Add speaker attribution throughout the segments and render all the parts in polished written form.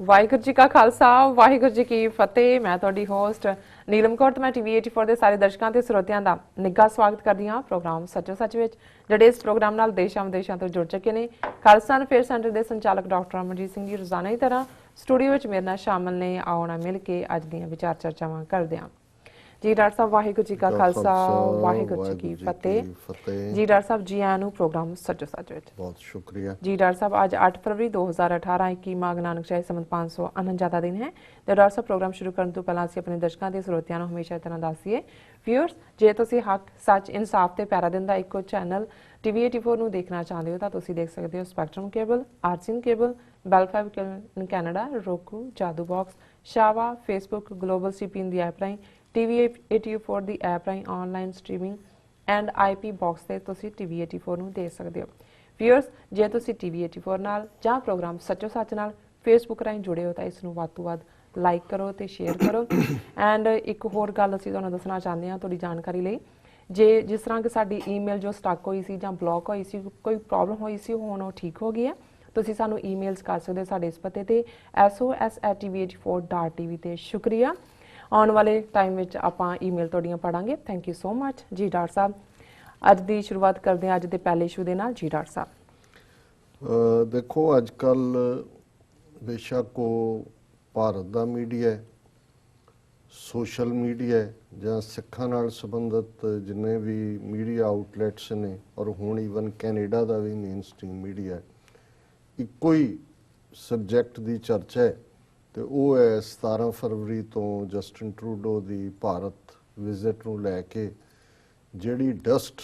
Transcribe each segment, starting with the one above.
Speaker 1: ਵਾਹਿਗੁਰੂ ਜੀ ਕਾ ਖਾਲਸਾ ਵਾਹਿਗੁਰੂ ਜੀ ਕੀ ਫਤਿਹ। ਮੈਂ ਤੁਹਾਡੀ ਹੋਸਟ ਨੀਲਮ ਕੌਰ ਤੇ ਮੈਂ ਟੀਵੀ 84 ਦੇ ਸਾਰੇ ਦਰਸ਼ਕਾਂ ਤੇ ਸਰੋਤਿਆਂ ਦਾ ਨਿੱਘਾ ਸਵਾਗਤ ਕਰਦੀ ਹਾਂ ਪ੍ਰੋਗਰਾਮ ਸੱਚੋ ਸੱਚ ਵਿੱਚ, ਜਿਹੜੇ ਇਸ ਪ੍ਰੋਗਰਾਮ ਨਾਲ ਦੇਸ਼ਾਂ ਵਿਦੇਸ਼ਾਂ ਤੋਂ ਜੁੜ ਚੁੱਕੇ ਨੇ। ਖਾਲਸਾ ਅਫੇਅਰ ਸੈਂਟਰ ਦੇ ਸੰਚਾਲਕ ਡਾਕਟਰ ਅਮਰਜੀਤ ਸਿੰਘ ਜੀ ਰੋਜ਼ਾਨਾ ਦੀ ਤਰ੍ਹਾਂ ਸਟੂਡੀਓ ਵਿੱਚ ਮੇਰੇ ਨਾਲ ਸ਼ਾਮਲ ਨੇ। ਆਉਣਾ ਮਿਲ ਕੇ ਅੱਜ ਦੀਆਂ ਵਿਚਾਰ ਚਰਚਾਵਾਂ ਕਰਦੇ ਹਾਂ। जी डॉक्टर साहब वाहिगुरू जी का खालसा वाहिगुरू जी की फतेह। जी डॉक्टर साहब जी आयां नूं प्रोग्राम सच्चो सच विच
Speaker 2: बहुत शुक्रिया
Speaker 1: जी। डॉक्टर साहब अज 8 फरवरी 2018 21 माघ नानक शाही संमत 549 का दिन है। तो डॉक्टर साहब प्रोग्राम शुरू करने तो पहला असीं अपने दर्शकों के ਸਰੋਤਿਆਂ ਨੂੰ हमेशा इस तरह दसिए व्यूअर्स, जे तुसीं हक सच इंसाफ ते पैरा दिन दा इक्को चैनल टीवी 84 ਨੂੰ देखना चाहते हो तो तुसीं देख सकते हो स्पैक्ट्रम केबल, आरसीन cable, Bell 5 in Canada, roku, Jadoo box, शावा, फेसबुक, ग्लोबल सीपीन दी ऐप राहीं, TV 84 ਦੀ ਐਪ ਰਾਹੀਂ online streaming and IP box ਤੇ ਤੁਸੀਂ TV 84 ਨੂੰ ਦੇਖ ਸਕਦੇ ਹੋ। ਵੀਅਰਸ, ਜੇ ਤੁਸੀਂ TV 84 ਨਾਲ ਜਾਂ ਪ੍ਰੋਗਰਾਮ ਸੱਚੋ ਸੱਚ ਨਾਲ ਫੇਸਬੁੱਕ ਰਾਹੀਂ ਜੁੜੇ ਹੋ ਤਾਂ ਇਸ ਨੂੰ ਵੱਧ ਤੋਂ ਵੱਧ ਲਾਈਕ ਕਰੋ ਤੇ ਸ਼ੇਅਰ ਕਰੋ। ਐਂਡ ਇੱਕ ਹੋਰ ਗੱਲ ਅਸੀਂ ਤੁਹਾਨੂੰ ਦੱਸਣਾ ਚਾਹੁੰਦੇ ਹਾਂ ਤੁਹਾਡੀ ਜਾਣਕਾਰੀ ਲਈ, ਜੇ ਜਿਸ ਤਰ੍ਹਾਂ ਕਿ ਸਾਡੀ ਈਮੇਲ ਜੋ ਸਟਕ ਹੋਈ ਸੀ ਜਾਂ ਬਲੌਕ ਹੋਈ ਸੀ, ਕੋਈ ਪ੍ਰੋਬਲਮ ਹੋਈ ਸੀ, ਹੁਣ ਉਹ ਠੀਕ ਹੋ ਗਈ ਹੈ। ਤੁਸੀਂ ਸਾਨੂੰ ਈਮੇਲਸ ਕਰ ਸਕਦੇ ਹੋ ਸਾਡੇ ਇਸ ਪਤੇ ਤੇ sos@tv84.tv ਤੇ। ਸ਼ੁਕਰੀਆ। ਆਉਣ ਵਾਲੇ ਟਾਈਮ ਵਿੱਚ ਆਪਾਂ ਈਮੇਲ ਤੁਹਾਡੀਆਂ ਪੜਾਂਗੇ। ਥੈਂਕ ਯੂ ਸੋ ਮਚ ਜੀ। ਡਾਕਟਰ ਸਾਹਿਬ ਅੱਜ ਦੀ ਸ਼ੁਰੂਆਤ ਕਰਦੇ ਹਾਂ ਅੱਜ ਦੇ ਪਹਿਲੇ ਇਸ਼ੂ ਦੇ ਨਾਲ। ਜੀ ਡਾਕਟਰ ਸਾਹਿਬ
Speaker 2: ਦੇਖੋ, ਅੱਜ ਕੱਲ ਬੇਸ਼ੱਕ ਉਹ ਭਾਰਤ ਦਾ ਮੀਡੀਆ, ਸੋਸ਼ਲ ਮੀਡੀਆ ਜਾਂ ਸਿੱਖਾਂ ਨਾਲ ਸੰਬੰਧਿਤ ਜਿੰਨੇ ਵੀ ਮੀਡੀਆ ਆਊਟਲੈਟਸ ਨੇ, ਔਰ ਹੁਣ ਈਵਨ ਕੈਨੇਡਾ ਦਾ ਵੀ ਮੇਨ ਸਟ੍ਰੀਮ ਮੀਡੀਆ, ਇੱਕੋ ਹੀ ਸਬਜੈਕਟ ਦੀ ਚਰਚਾ ਹੈ ਤੇ ਉਹ ਹੈ 17 ਫਰਵਰੀ ਤੋਂ ਜਸਟਿਨ ਟਰੂਡੋ ਦੀ ਭਾਰਤ ਵਿਜ਼ਿਟ ਨੂੰ ਲੈ ਕੇ ਜਿਹੜੀ ਡਸਟ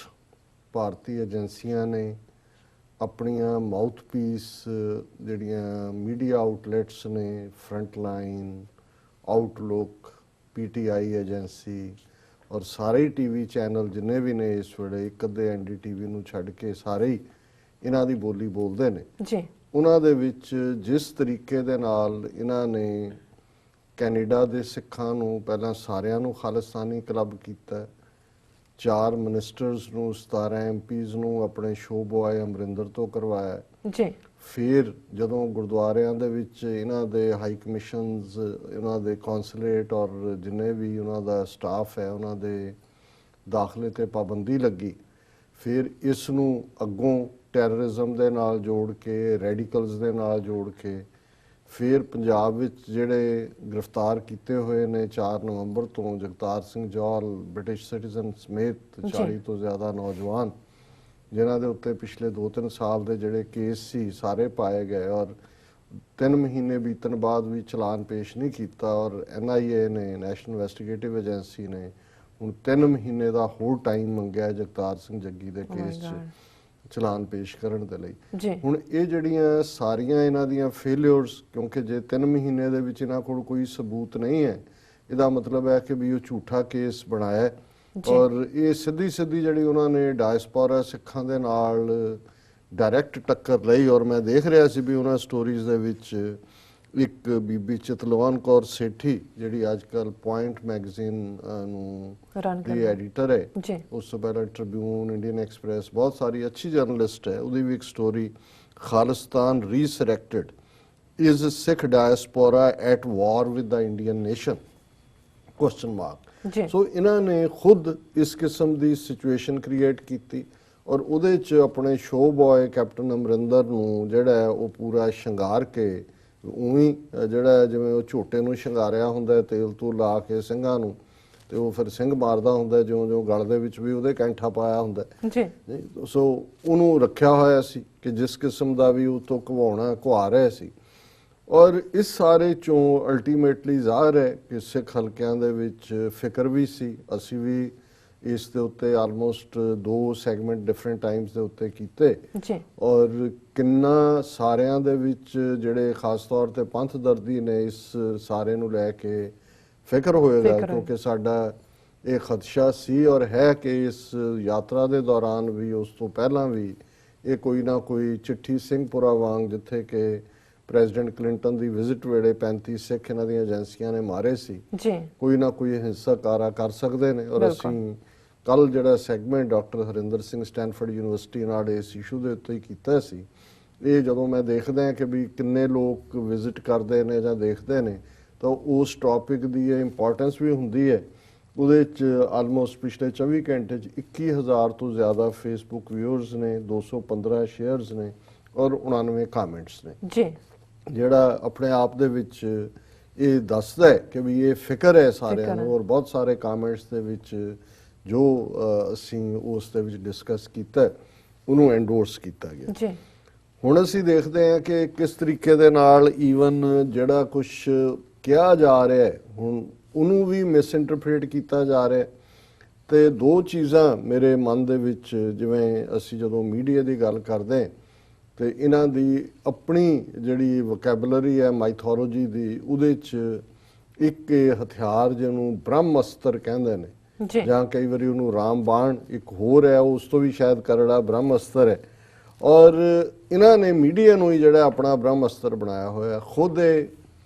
Speaker 2: ਭਾਰਤੀ ਏਜੰਸੀਆਂ ਨੇ ਆਪਣੀਆਂ ਮਾਊਥਪੀਸ ਜਿਹੜੀਆਂ ਮੀਡੀਆ ਆਊਟਲੈਟਸ ਨੇ, front line, outlook, PTI agency ਔਰ ਸਾਰੇ ਹੀ TV ਚੈਨਲ ਜਿੰਨੇ ਵੀ ਨੇ ਇਸ ਵੇਲੇ, ਇੱਕ ਅੱਧੇ NDTV ਨੂੰ ਛੱਡ ਕੇ ਸਾਰੇ ਹੀ ਇਹਨਾਂ ਦੀ ਬੋਲੀ ਬੋਲਦੇ ਨੇ ਜੀ। ਉਹਨਾਂ ਦੇ ਵਿੱਚ ਜਿਸ ਤਰੀਕੇ ਦੇ ਨਾਲ ਇਹਨਾਂ ਨੇ ਕੈਨੇਡਾ ਦੇ ਸਿੱਖਾਂ ਨੂੰ ਪਹਿਲਾਂ ਸਾਰਿਆਂ ਨੂੰ ਖਾਲਿਸਤਾਨੀ ਕਲੱਬ ਕੀਤਾ, 4 ਮਿਨਿਸਟਰਸ ਨੂੰ, 17 MPs ਨੂੰ ਆਪਣੇ ਸ਼ੋ ਬॉय ਅਮਰਿੰਦਰ ਤੋਂ ਕਰਵਾਇਆ ਜੀ। ਫਿਰ ਜਦੋਂ ਗੁਰਦੁਆਰਿਆਂ ਦੇ ਵਿੱਚ ਇਹਨਾਂ ਦੇ ਹਾਈ ਕਮਿਸ਼ਨਸ, ਇਹਨਾਂ ਦੇ ਕੌਂਸੂਲੇਟ ਔਰ ਜਿੰਨੇ ਵੀ ਉਹਨਾਂ ਦਾ ਸਟਾਫ ਹੈ ਉਹਨਾਂ ਦੇ ਦਾਖਲੇ ਤੇ ਪਾਬੰਦੀ ਲੱਗੀ, ਫਿਰ ਇਸ ਨੂੰ ਅੱਗੋਂ ਟੈਰਰਿਜ਼ਮ ਦੇ ਨਾਲ ਜੋੜ ਕੇ, ਰੈਡੀਕਲਸ ਦੇ ਨਾਲ ਜੋੜ ਕੇ, ਫਿਰ ਪੰਜਾਬ ਵਿੱਚ ਜਿਹੜੇ ਗ੍ਰਿਫਤਾਰ ਕੀਤੇ ਹੋਏ ਨੇ 4 ਨਵੰਬਰ ਤੋਂ, ਜਗਤਾਰ ਸਿੰਘ ਜੌਹਲ, ਬ੍ਰਿਟਿਸ਼ ਸਿਟੀਜ਼ਨ ਸਮੇਤ 40 ਤੋਂ ਜ਼ਿਆਦਾ ਨੌਜਵਾਨ ਜਿਨ੍ਹਾਂ ਦੇ ਉੱਤੇ ਪਿਛਲੇ 2-3 ਸਾਲ ਦੇ ਜਿਹੜੇ ਕੇਸ ਸੀ ਸਾਰੇ ਪਾਏ ਗਏ, ਔਰ 3 ਮਹੀਨੇ ਬੀਤਣ ਬਾਅਦ ਵੀ ਚਲਾਨ ਪੇਸ਼ ਨਹੀਂ ਕੀਤਾ, ਔਰ NIA ਨੇ, ਨੈਸ਼ਨਲ ਇਨਵੈਸਟੀਗੇਟਿਵ ਏਜੰਸੀ ਨੇ ਹੁਣ 3 ਮਹੀਨੇ ਦਾ ਹੋਰ ਟਾਈਮ ਮੰਗਿਆ ਜਗਤਾਰ ਸਿੰਘ ਜੱਗੀ ਦੇ ਕੇਸ 'ਚ ਚਲਾਨ ਪੇਸ਼ ਕਰਨ ਦੇ ਲਈ। ਹੁਣ ਇਹ ਜਿਹੜੀਆਂ ਸਾਰੀਆਂ ਇਹਨਾਂ ਦੀਆਂ ਫੇਲਿਅਰਸ, ਕਿਉਂਕਿ ਜੇ 3 ਮਹੀਨੇ ਦੇ ਵਿੱਚ ਇਹਨਾਂ ਕੋਲ ਕੋਈ ਸਬੂਤ ਨਹੀਂ ਹੈ, ਇਹਦਾ ਮਤਲਬ ਹੈ ਕਿ ਵੀ ਉਹ ਝੂਠਾ ਕੇਸ ਬਣਾਇਆ ਔਰ ਇਹ ਸਿੱਧੀ ਜਿਹੜੀ ਉਹਨਾਂ ਨੇ ਡਾਇਸਪੋਰਾ ਸਿੱਖਾਂ ਦੇ ਨਾਲ ਡਾਇਰੈਕਟ ਟੱਕਰ ਲਈ। ਔਰ ਮੈਂ ਦੇਖ ਰਿਹਾ ਸੀ ਵੀ ਉਹਨਾਂ ਸਟੋਰੀਜ਼ ਦੇ ਵਿੱਚ ਇੱਕ ਬੀਬੀ ਚਿਤਲਵਾਨ ਕੌਰ ਸੇਠੀ ਜਿਹੜੀ ਅੱਜ ਕੱਲ ਪੁਆਇੰਟ ਮੈਗਜ਼ੀਨ ਨੂੰ ਦੀ ਐਡੀਟਰ ਹੈ, ਉਸ ਤੋਂ ਪਹਿਲਾਂ ਟ੍ਰਿਬਿਊਨ, ਇੰਡੀਅਨ ਐਕਸਪ੍ਰੈਸ, ਬਹੁਤ ਸਾਰੀ ਅੱਛੀ ਜਰਨਲਿਸਟ ਹੈ, ਉਹਦੀ ਵੀ ਇੱਕ story, Khalistan resurrected, is Sikh diaspora at war with the Indian nation, question mark. So ਇਹਨਾਂ ਨੇ ਖੁਦ ਇਸ ਕਿਸਮ ਦੀ ਸਿਚੁਏਸ਼ਨ ਕ੍ਰੀਏਟ ਕੀਤੀ ਔਰ ਉਹਦੇ 'ਚ ਆਪਣੇ ਸ਼ੋ ਬॉय ਕੈਪਟਨ ਅਮਰਿੰਦਰ ਨੂੰ ਜਿਹੜਾ ਹੈ ਉਹ ਪੂਰਾ ਸ਼ਿੰਗਾਰ ਕੇ, ਉਵੇਂ ਜਿਹੜਾ ਜਿਵੇਂ ਉਹ ਝੋਟੇ ਨੂੰ ਸ਼ਿੰਗਾਰਿਆ ਹੁੰਦਾ ਤੇਲ ਤੋਂ ਲਾ ਕੇ ਸਿੰਘਾਂ ਨੂੰ, ਤੇ ਉਹ ਫਿਰ ਸਿੰਘ ਮਾਰਦਾ ਹੁੰਦਾ ਜਿਉਂ ਗਲ ਦੇ ਵਿੱਚ ਵੀ ਉਹਦੇ ਕੈਂਠਾ ਪਾਇਆ ਹੁੰਦਾ ਜੀ। ਸੋ ਉਹਨੂੰ ਰੱਖਿਆ ਹੋਇਆ ਸੀ ਕਿ ਜਿਸ ਕਿਸਮ ਦਾ ਵੀ ਉਹ ਤੋਂ ਘਵਾ ਰਿਹਾ ਸੀ। ਔਰ ਇਸ ਸਾਰੇ ਚੋਂ ਅਲਟੀਮੇਟਲੀ ਜ਼ਾਹਰ ਹੈ ਕਿ ਸਿੱਖ ਹਲਕਿਆਂ ਦੇ ਵਿੱਚ ਫਿਕਰ ਵੀ ਸੀ। ਅਸੀਂ ਵੀ ਇਸ ਦੇ ਉੱਤੇ ਆਲਮੋਸਟ 2 ਸੈਗਮੈਂਟ ਡਿਫਰੈਂਟ ਟਾਈਮਸ ਦੇ ਉੱਤੇ ਕੀਤੇ ਔਰ ਕਿੰਨਾ ਸਾਰਿਆਂ ਦੇ ਵਿੱਚ ਜਿਹੜੇ ਖਾਸ ਤੌਰ ਤੇ ਪੰਥ ਦਰਦੀ ਨੇ ਇਸ ਸਾਰੇ ਨੂੰ ਲੈ ਕੇ ਫਿਕਰ ਹੋਏਗਾ, ਕਿਉਂਕਿ ਸਾਡਾ ਇਹ ਖਦਸ਼ਾ ਸੀ ਔਰ ਹੈ ਕਿ ਇਸ ਯਾਤਰਾ ਦੇ ਦੌਰਾਨ ਵੀ, ਉਸ ਤੋਂ ਪਹਿਲਾਂ ਵੀ, ਇਹ ਕੋਈ ਨਾ ਕੋਈ ਚਿੱਠੀ ਸਿੰਘਪੁਰਾ ਵਾਂਗ, ਜਿੱਥੇ ਕਿ ਪ੍ਰੈਜ਼ੀਡੈਂਟ ਕਲਿੰਟਨ ਦੀ ਵਿਜ਼ਿਟ ਵੇਲੇ 35 ਸਿੱਖ ਇਹਨਾਂ ਦੀਆਂ ਏਜੰਸੀਆਂ ਨੇ ਮਾਰੇ ਸੀ, ਕੋਈ ਨਾ ਕੋਈ ਹਿੰਸਕ ਕਾਰਾ ਕਰ ਸਕਦੇ ਨੇ। ਔਰ ਅਸੀਂ ਕੱਲ ਜਿਹੜਾ segment doctor Harinder Singh Stanford university ਨਾਲ ਇਸ ਇਸ਼ੂ ਦੇ ਉੱਤੇ ਹੀ ਕੀਤਾ ਸੀ ਇਹ ਜਦੋਂ ਮੈਂ ਦੇਖਦਾ ਕਿ ਵੀ ਕਿੰਨੇ ਲੋਕ ਵਿਜ਼ਿਟ ਕਰਦੇ ਨੇ ਜਾਂ ਦੇਖਦੇ ਨੇ ਤਾਂ ਉਸ ਟੌਪਿਕ ਦੀ ਇਹ ਇੰਪੋਰਟੈਂਸ ਵੀ ਹੁੰਦੀ ਹੈ। ਉਹਦੇ 'ਚ ਆਲਮੋਸਟ ਪਿਛਲੇ 24 ਘੰਟੇ 'ਚ 21,000 ਤੋਂ ਜ਼ਿਆਦਾ ਫੇਸਬੁੱਕ ਵਿਊਅਰਸ ਨੇ, 215 ਸ਼ੇਅਰਸ ਨੇ ਔਰ 99 ਕਾਮੈਂਟਸ ਨੇ
Speaker 1: ਜੀ, ਜਿਹੜਾ
Speaker 2: ਆਪਣੇ ਆਪ ਦੇ ਵਿੱਚ ਇਹ ਦੱਸਦਾ ਹੈ ਕਿ ਵੀ ਇਹ ਫਿਕਰ ਹੈ ਸਾਰਿਆਂ ਨੂੰ। ਔਰ ਬਹੁਤ ਸਾਰੇ ਕਾਮੈਂਟਸ ਦੇ ਵਿੱਚ ਜੋ ਅਸੀਂ ਉਸ ਦੇ ਵਿੱਚ ਡਿਸਕਸ ਕੀਤਾ ਉਹਨੂੰ ਐਂਡੋਰਸ ਕੀਤਾ ਗਿਆ ਜੀ। ਹੁਣ ਅਸੀਂ ਦੇਖਦੇ ਹਾਂ ਕਿ ਕਿਸ ਤਰੀਕੇ ਦੇ ਨਾਲ ਈਵਨ ਜਿਹੜਾ ਕੁਝ ਕਿਹਾ ਜਾ ਰਿਹਾ ਹੈ ਹੁਣ ਉਹਨੂੰ ਵੀ ਮਿਸਇੰਟਰਪ੍ਰੀਟ ਕੀਤਾ ਜਾ ਰਿਹਾ। ਤੇ ਦੋ ਚੀਜ਼ਾਂ ਮੇਰੇ ਮਨ ਦੇ ਵਿੱਚ, ਜਿਵੇਂ ਅਸੀਂ ਜਦੋਂ ਮੀਡੀਆ ਦੀ ਗੱਲ ਕਰਦੇ ਤੇ ਇਹਨਾਂ ਦੀ ਆਪਣੀ ਜਿਹੜੀ ਵੋਕੈਬਲਰੀ ਹੈ ਮਾਈਥੋਲੋਜੀ ਦੀ, ਉਹਦੇ 'ਚ ਇੱਕ ਹਥਿਆਰ ਜਿਹਨੂੰ ਬ੍ਰਹਮ ਅਸਤਰ ਕਹਿੰਦੇ ਨੇ ਜਾਂ ਕਈ ਵਾਰੀ ਉਹਨੂੰ ਰਾਮਬਾਣ ਇੱਕ ਹੋਰ ਹੈ, ਉਸ ਤੋਂ ਵੀ ਸ਼ਾਇਦ ਕਰੜਾ ਬ੍ਰਹਮ ਅਸਤਰ ਹੈ। ਔਰ ਇਹਨਾਂ ਨੇ ਮੀਡੀਆ ਨੂੰ ਹੀ ਜਿਹੜਾ ਆਪਣਾ ਬ੍ਰਹਮ ਅਸਤਰ ਬਣਾਇਆ ਹੋਇਆ, ਖੁਦ ਇਹ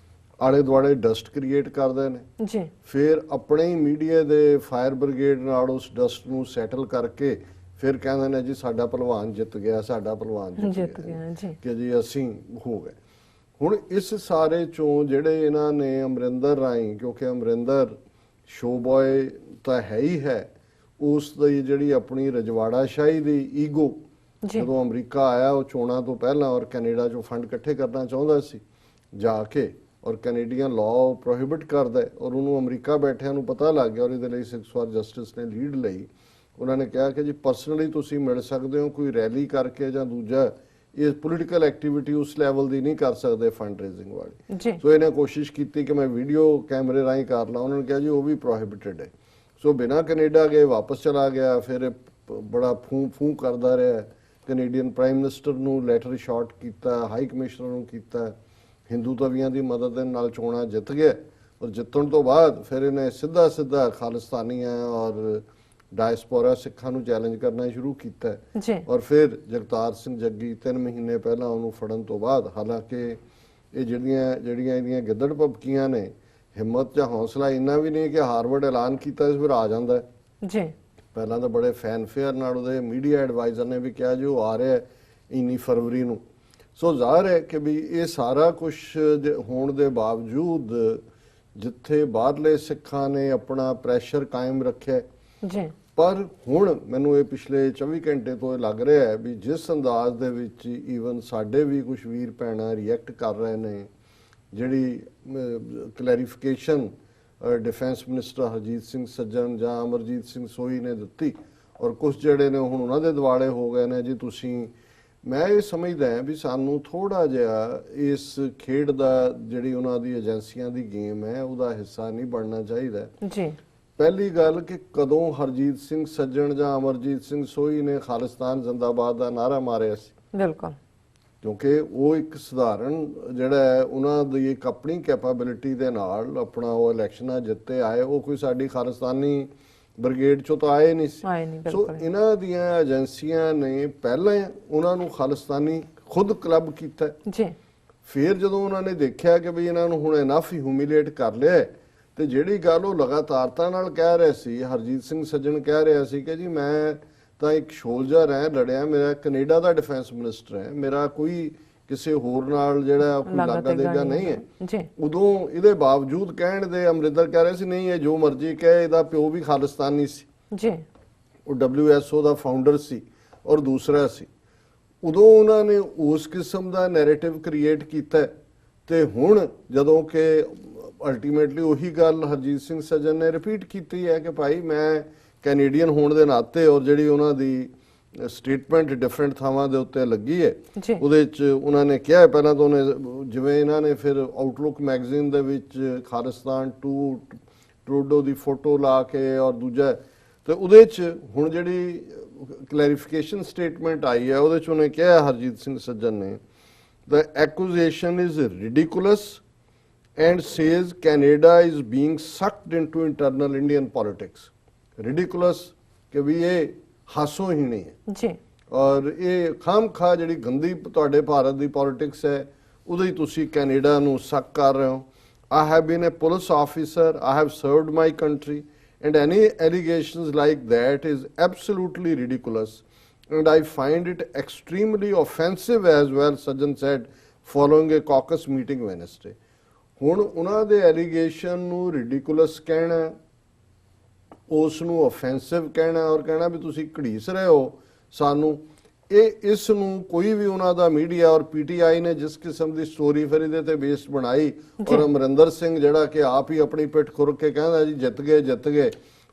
Speaker 2: ਆਲੇ ਦੁਆਲੇ ਡਸਟ ਕ੍ਰੀਏਟ ਕਰਦੇ ਨੇ ਜੀ, ਫਿਰ ਆਪਣੇ ਹੀ ਮੀਡੀਆ ਦੇ ਫਾਇਰ ਬ੍ਰਿਗੇਡ ਨਾਲ ਉਸ ਡਸਟ ਨੂੰ ਸੈਟਲ ਕਰਕੇ ਫਿਰ ਕਹਿੰਦੇ ਨੇ ਜੀ ਸਾਡਾ ਪਹਿਲਵਾਨ ਜਿੱਤ ਗਿਆ, ਸਾਡਾ ਪਹਿਲਵਾਨ ਜਿੱਤ ਗਿਆ ਜੀ, ਕਿ ਜੀ ਅਸੀਂ ਹੋ ਗਏ। ਹੁਣ ਇਸ ਸਾਰੇ ਚੋਂ ਜਿਹੜੇ ਇਹਨਾਂ ਨੇ ਅਮਰਿੰਦਰ ਰਾਹੀਂ, ਕਿਉਂਕਿ ਅਮਰਿੰਦਰ ਸ਼ੋ ਬॉय ਤਾਂ ਹੈ ਹੀ ਹੈ, ਉਸ ਦੀ ਜਿਹੜੀ ਆਪਣੀ ਰਜਵਾੜਾਸ਼ਾਹੀ ਦੀ ਈਗੋ, ਜਦੋਂ ਅਮਰੀਕਾ ਆਇਆ ਉਹ ਚੋਣਾਂ ਤੋਂ ਪਹਿਲਾਂ ਔਰ ਕੈਨੇਡਾ 'ਚੋਂ ਫੰਡ ਇਕੱਠੇ ਕਰਨਾ ਚਾਹੁੰਦਾ ਸੀ ਜਾ ਕੇ, ਔਰ ਕੈਨੇਡੀਅਨ ਲਾਅ ਪ੍ਰੋਹਿਬਿਟ ਕਰਦਾ ਔਰ ਉਹਨੂੰ ਅਮਰੀਕਾ ਬੈਠਿਆਂ ਨੂੰ ਪਤਾ ਲੱਗ ਗਿਆ ਔਰ ਇਹਦੇ ਲਈ 6 ਵਾਰ ਜਸਟਿਸ ਨੇ ਲੀਡ ਲਈ। ਉਹਨਾਂ ਨੇ ਕਿਹਾ ਕਿ ਜੀ ਪਰਸਨਲੀ ਤੁਸੀਂ ਮਿਲ ਸਕਦੇ ਹੋ, ਕੋਈ ਰੈਲੀ ਕਰਕੇ ਜਾਂ ਦੂਜਾ ਇਹ ਪੋਲੀਟੀਕਲ ਐਕਟੀਵਿਟੀ ਉਸ ਲੈਵਲ ਦੀ ਨਹੀਂ ਕਰ ਸਕਦੇ ਫੰਡ ਰੇਜ਼ਿੰਗ ਵਾਲੀ। ਸੋ ਇਹਨੇ ਕੋਸ਼ਿਸ਼ ਕੀਤੀ ਕਿ ਮੈਂ ਵੀਡੀਓ ਕੈਮਰੇ ਰਾਹੀਂ ਕਰ ਲਾਂ, ਉਹਨਾਂ ਨੇ ਕਿਹਾ ਜੀ ਉਹ ਵੀ ਪ੍ਰੋਹਿਬਿਟਡ ਹੈ। ਸੋ ਬਿਨਾਂ ਕੈਨੇਡਾ ਗਏ ਵਾਪਸ ਚਲਾ ਗਿਆ, ਫਿਰ ਬੜਾ ਫੂੰ ਕਰਦਾ ਰਿਹਾ। ਕੈਨੇਡੀਅਨ ਪ੍ਰਾਈਮ ਮਿਨਿਸਟਰ ਨੂੰ ਲੈਟਰ ਸ਼ਾਰਟ ਕੀਤਾ, ਹਾਈ ਕਮਿਸ਼ਨਰ ਨੂੰ ਕੀਤਾ, ਹਿੰਦੂਤਵੀਆਂ ਦੀ ਮਦਦ ਦੇ ਨਾਲ ਚੋਣਾਂ ਜਿੱਤ ਗਿਆ। ਔਰ ਜਿੱਤਣ ਤੋਂ ਬਾਅਦ ਫਿਰ ਇਹਨੇ ਸਿੱਧਾ ਖਾਲਿਸਤਾਨੀਆਂ ਔਰ ਡਾਇਸਪੋਰਾ ਸਿੱਖਾਂ ਨੂੰ ਚੈਲੰਜ ਕਰਨਾ ਸ਼ੁਰੂ ਕੀਤਾ ਔਰ ਫਿਰ ਜਗਤਾਰ ਸਿੰਘ ਜੱਗੀ 3 ਮਹੀਨੇ ਪਹਿਲਾਂ ਉਹਨੂੰ ਫੜਨ ਤੋਂ ਬਾਅਦ, ਹਾਲਾਂਕਿ ਇਹ ਜਿਹੜੀਆਂ ਇਹਦੀਆਂ ਗਿੱਦੜ ਭਬਕੀਆਂ ਨੇ, ਹਿੰਮਤ ਜਾਂ ਹੌਸਲਾ ਇੰਨਾ ਵੀ ਨਹੀਂ ਕਿ ਹਾਰਵਰਡ ਐਲਾਨ ਕੀਤਾ ਇਸ ਫਿਰ ਆ ਜਾਂਦਾ ਜੀ। ਪਹਿਲਾਂ ਤਾਂ ਬੜੇ ਫੈਨਫੇਅਰ ਨਾਲ ਉਹਦੇ ਮੀਡੀਆ ਐਡਵਾਈਜ਼ਰ ਨੇ ਵੀ ਕਿਹਾ ਜੀ ਉਹ ਆ ਰਿਹਾ ਇੰਨੀ ਫਰਵਰੀ ਨੂੰ। ਸੋ ਜ਼ਾਹਰ ਹੈ ਕਿ ਵੀ ਇਹ ਸਾਰਾ ਕੁਝ ਹੋਣ ਦੇ ਬਾਵਜੂਦ ਜਿੱਥੇ ਬਾਹਰਲੇ ਸਿੱਖਾਂ ਨੇ ਆਪਣਾ ਪ੍ਰੈਸ਼ਰ ਕਾਇਮ ਰੱਖਿਆ ਜੀ, ਪਰ ਹੁਣ ਮੈਨੂੰ ਇਹ ਪਿਛਲੇ 24 ਘੰਟੇ ਤੋਂ ਲੱਗ ਰਿਹਾ ਹੈ ਵੀ ਜਿਸ ਅੰਦਾਜ਼ ਦੇ ਵਿੱਚ ਈਵਨ ਸਾਡੇ ਵੀ ਕੁਝ ਵੀਰ ਭੈਣਾਂ ਰਿਐਕਟ ਕਰ ਰਹੇ ਨੇ, ਜਿਹੜੀ clarification defence minister Harjit Singh Sajjan ਜਾਂ ਅਮਰਜੀਤ ਸਿੰਘ ਸੋਈ ਨੇ ਦਿੱਤੀ ਔਰ ਕੁਝ ਜਿਹੜੇ ਨੇ ਹੁਣ ਉਹਨਾਂ ਦੇ ਦਿਵਾਲੇ ਹੋ ਗਏ ਨੇ ਜੀ ਤੁਸੀਂ। ਮੈਂ ਇਹ ਸਮਝਦਾ ਹਾਂ ਵੀ ਸਾਨੂੰ ਥੋੜਾ ਜਿਹਾ ਇਸ ਖੇਡ ਦਾ, ਜਿਹੜੀ ਉਹਨਾਂ ਦੀ ਏਜੰਸੀਆਂ ਦੀ ਗੇਮ ਹੈ, ਉਹਦਾ ਹਿੱਸਾ ਨਹੀਂ ਬਣਨਾ ਚਾਹੀਦਾ ਜੀ। ਪਹਿਲੀ ਗੱਲ ਕਿ ਕਦੋਂ ਹਰਜੀਤ ਸਿੰਘ ਸੱਜਣ ਜਾਂ ਅਮਰਜੀਤ ਸਿੰਘ ਸੋਈ ਨੇ ਖਾਲਿਸਤਾਨ ਜ਼ਿੰਦਾਬਾਦ ਦਾ ਨਾਰਾ ਮਾਰਿਆ ਸੀ? ਬਿਲਕੁਲ, ਕਿਉਂਕਿ ਉਹ ਇੱਕ ਸਧਾਰਨ ਜਿਹੜਾ ਹੈ ਉਹਨਾਂ ਦੀ ਇੱਕ ਆਪਣੀ ਕੈਪੇਬਿਲਿਟੀ ਦੇ ਨਾਲ ਆਪਣਾ ਉਹ ਇਲੈਕਸ਼ਨਾਂ ਜਿੱਤੇ ਆਏ, ਉਹ ਕੋਈ ਸਾਡੀ ਖਾਲਿਸਤਾਨੀ ਬ੍ਰਿਗੇਡ ਚੋਂ ਤਾਂ ਆਏ ਨਹੀਂ ਸੀ। ਸੋ ਇਹਨਾਂ ਦੀਆਂ ਏਜੰਸੀਆਂ ਨੇ ਪਹਿਲਾਂ ਉਹਨਾਂ ਨੂੰ ਖਾਲਿਸਤਾਨੀ ਖੁਦ ਕਲੱਬ ਕੀਤਾ ਜੀ। ਫਿਰ ਜਦੋਂ ਉਹਨਾਂ ਨੇ ਦੇਖਿਆ ਕਿ ਵੀ ਇਹਨਾਂ ਨੂੰ ਹੁਣ ਇਨਫ ਹਿਊਮਿਲੇਟ ਕਰ ਲਿਆ, ਤੇ ਜਿਹੜੀ ਗੱਲ ਉਹ ਲਗਾਤਾਰਤਾ ਨਾਲ ਕਹਿ ਰਹੇ ਸੀ, ਹਰਜੀਤ ਸਿੰਘ ਸੱਜਣ ਕਹਿ ਰਿਹਾ ਸੀ ਕਿ ਜੀ ਮੈਂ ਤਾਂ ਇੱਕ ਸੋਲਜਰ ਹੈ, ਲੜਿਆ, ਮੇਰਾ ਕੈਨੇਡਾ ਦਾ ਡਿਫੈਂਸ ਮਿਨਿਸਟਰ ਹੈ, ਮੇਰਾ ਕੋਈ ਕਿਸੇ ਹੋਰ ਨਾਲ ਜਿਹੜਾ ਕੋਈ ਲਾਗਾ ਦੇਗਾ ਨਹੀਂ ਹੈ। ਉਦੋਂ ਇਹਦੇ ਬਾਵਜੂਦ ਕਹਿਣ ਦੇ ਅਮਰਿੰਦਰ ਕਹਿ ਰਹੇ ਸੀ ਨਹੀਂ ਇਹ ਜੋ ਮਰਜ਼ੀ ਕਹੇ, ਇਹਦਾ ਪਿਓ ਵੀ ਖਾਲਿਸਤਾਨੀ ਸੀ ਜੀ, ਉਹ WSO ਦਾ ਫਾਊਂਡਰ ਸੀ ਔਰ ਦੂਸਰਾ ਸੀ। ਉਦੋਂ ਉਹਨਾਂ ਨੇ ਉਸ ਕਿਸਮ ਦਾ ਨੈਰੇਟਿਵ ਕ੍ਰੀਏਟ ਕੀਤਾ ਤੇ ਹੁਣ ਜਦੋਂ ਕਿ ਅਲਟੀਮੇਟਲੀ ਉਹੀ ਗੱਲ ਹਰਜੀਤ ਸਿੰਘ ਸੱਜਣ ਨੇ ਰਿਪੀਟ ਕੀਤੀ ਹੈ ਕਿ ਭਾਈ ਮੈਂ ਕੈਨੇਡੀਅਨ ਹੋਣ ਦੇ ਨਾਤੇ ਔਰ ਜਿਹੜੀ ਉਹਨਾਂ ਦੀ ਸਟੇਟਮੈਂਟ ਡਿਫਰੈਂਟ ਥਾਵਾਂ ਦੇ ਉੱਤੇ ਲੱਗੀ ਹੈ ਉਹਦੇ 'ਚ ਉਹਨਾਂ ਨੇ ਕਿਹਾ ਪਹਿਲਾਂ ਤਾਂ ਉਹਨੇ ਜਿਵੇਂ ਇਹਨਾਂ ਨੇ ਫਿਰ ਆਊਟਲੁੱਕ ਮੈਗਜ਼ੀਨ ਦੇ ਵਿੱਚ Khalistan to Trudeau the photo ਲਾ ਕੇ ਔਰ ਦੂਜਾ ਤੇ ਉਹਦੇ 'ਚ ਹੁਣ ਜਿਹੜੀ ਕਲੈਰੀਫਿਕੇਸ਼ਨ ਸਟੇਟਮੈਂਟ ਆਈ ਹੈ ਉਹਦੇ 'ਚ ਉਹਨੇ ਕਿਹਾ ਹਰਜੀਤ ਸਿੰਘ ਸੱਜਣ ਨੇ the accusation is ridiculous and says Canada is being sucked into internal Indian politics. Ridiculous ਕਿ ਵੀ ਇਹ ਹਾਸੋਹੀਣੀ ਹੈ ਜੀ ਔਰ ਇਹ ਖਾਮਖਾ ਜਿਹੜੀ ਗੰਦੀ ਤੁਹਾਡੇ ਭਾਰਤ ਦੀ ਪੋਲਿਟਿਕਸ ਹੈ ਉਹਦੇ ਹੀ ਤੁਸੀਂ ਕੈਨੇਡਾ ਨੂੰ ਸੱਕ ਕਰ ਰਹੇ ਹੋ। I have been a police officer, I have served my country and any allegations like that is absolutely ridiculous and I find it extremely offensive as well, Sajjan said, following a caucus meeting Wednesday. ਹੁਣ ਉਹਨਾਂ ਦੇ allegation ਨੂੰ ਰਿਡੀਕੂਲਸ ਕਹਿਣਾ, ਉਸ ਨੂੰ offensive ਕਹਿਣਾ ਔਰ ਕਹਿਣਾ ਵੀ ਤੁਸੀਂ ਘੜੀਸ ਰਹੇ ਹੋ ਸਾਨੂੰ, ਇਸ ਨੂੰ ਕੋਈ ਵੀ ਉਹਨਾਂ ਦਾ ਮੀਡੀਆ ਔਰ ਪੀਟੀਆਈ ਨੇ ਜਿਸ ਕਿਸਮ ਦੀ ਸਟੋਰੀ ਫਿਰ ਇਹਦੇ ਤੇ ਬੇਸਡ ਬਣਾਈ, ਔਰ ਅਮਰਿੰਦਰ ਸਿੰਘ ਜਿਹੜਾ ਕਿ ਆਪ ਹੀ ਆਪਣੀ ਪਿੱਠ ਖੁਰਕ ਕੇ ਕਹਿੰਦਾ ਜੀ ਜਿੱਤ ਗਏ,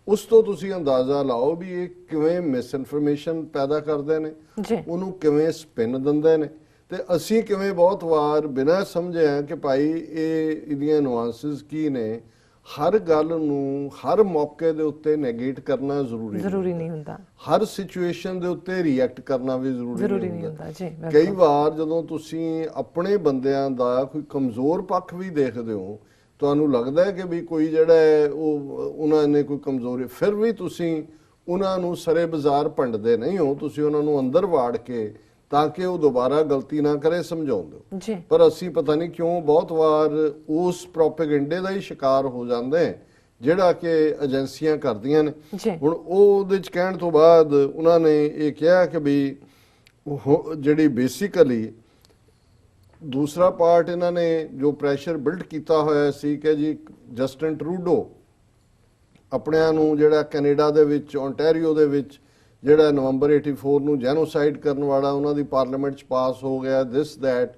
Speaker 2: ਉਸ ਤੋਂ ਤੁਸੀਂ ਅੰਦਾਜ਼ਾ ਲਾਓ ਵੀ ਇਹ ਕਿਵੇਂ ਮਿਸ ਇਨਫੋਰਮੇਸ਼ਨ ਪੈਦਾ ਕਰਦੇ ਨੇ, ਉਹਨੂੰ ਕਿਵੇਂ ਸਪਿਨ ਦਿੰਦੇ ਨੇ, ਤੇ ਅਸੀਂ ਕਿਵੇਂ ਬਹੁਤ ਵਾਰ ਬਿਨਾਂ ਸਮਝਿਆ ਕਿ ਭਾਈ ਇਹਦੀਆਂ ਨੁਆਂਸਿਸ ਕੀ ਨੇ। ਹਰ ਗੱਲ ਨੂੰ ਹਰ ਮੌਕੇ ਦੇ ਉੱਤੇ ਨੈਗੇਟ ਕਰਨਾ ਜ਼ਰੂਰੀ ਨਹੀਂ ਹੁੰਦਾ, ਹਰ ਸਿਚੁਏਸ਼ਨ ਦੇ ਉੱਤੇ ਰਿਐਕਟ ਕਰਨਾ ਵੀ ਜ਼ਰੂਰੀ ਨਹੀਂ ਹੁੰਦਾ। ਕਈ ਵਾਰ ਜਦੋਂ ਤੁਸੀਂ ਆਪਣੇ ਬੰਦਿਆਂ ਦਾ ਕੋਈ ਕਮਜ਼ੋਰ ਪੱਖ ਵੀ ਦੇਖਦੇ ਹੋ, ਤੁਹਾਨੂੰ ਲੱਗਦਾ ਹੈ ਕਿ ਵੀ ਕੋਈ ਜਿਹੜਾ ਹੈ ਉਹਨਾਂ ਨੇ ਕੋਈ ਕਮਜ਼ੋਰੀ, ਫਿਰ ਵੀ ਤੁਸੀਂ ਉਹਨਾਂ ਨੂੰ ਸਰੇ ਬਾਜ਼ਾਰ ਭੰਡਦੇ ਨਹੀਂ ਹੋ, ਤੁਸੀਂ ਉਹਨਾਂ ਨੂੰ ਅੰਦਰ ਵਾੜ ਕੇ ਤਾਂ ਕਿ ਉਹ ਦੁਬਾਰਾ ਗਲਤੀ ਨਾ ਕਰੇ ਸਮਝਾਉਂਦੇ ਹੋ। ਪਰ ਅਸੀਂ ਪਤਾ ਨਹੀਂ ਕਿਉਂ ਬਹੁਤ ਵਾਰ ਉਸ ਪ੍ਰੋਪੇਗੈਂਡੇ ਦਾ ਹੀ ਸ਼ਿਕਾਰ ਹੋ ਜਾਂਦੇ ਹਾਂ ਜਿਹੜਾ ਕਿ ਏਜੰਸੀਆਂ ਕਰਦੀਆਂ ਨੇ। ਹੁਣ ਉਹਦੇ ਚ ਕਹਿਣ ਤੋਂ ਬਾਅਦ ਉਹਨਾਂ ਨੇ ਇਹ ਕਿਹਾ ਕਿ ਵੀ ਜਿਹੜੀ ਬੇਸਿਕਲੀ ਦੂਸਰਾ ਪਾਰਟ ਇਹਨਾਂ ਨੇ ਜੋ ਪ੍ਰੈਸ਼ਰ ਬਿਲਡ ਕੀਤਾ ਹੋਇਆ ਸੀ ਕਿ ਜੀ ਜਸਟਿਨ ਟਰੂਡੋ ਆਪਣਿਆਂ ਨੂੰ ਜਿਹੜਾ ਕੈਨੇਡਾ ਦੇ ਵਿੱਚ ਓਨਟਾਰੀਓ ਦੇ ਵਿੱਚ ਜਿਹੜਾ ਨਵੰਬਰ 84 ਨੂੰ ਜੈਨੋਸਾਈਡ ਕਰਨ ਵਾਲਾ ਉਹਨਾਂ ਦੀ ਪਾਰਲੀਮੈਂਟ 'ਚ ਪਾਸ ਹੋ ਗਿਆ, ਦਿਸ ਦੈਟ,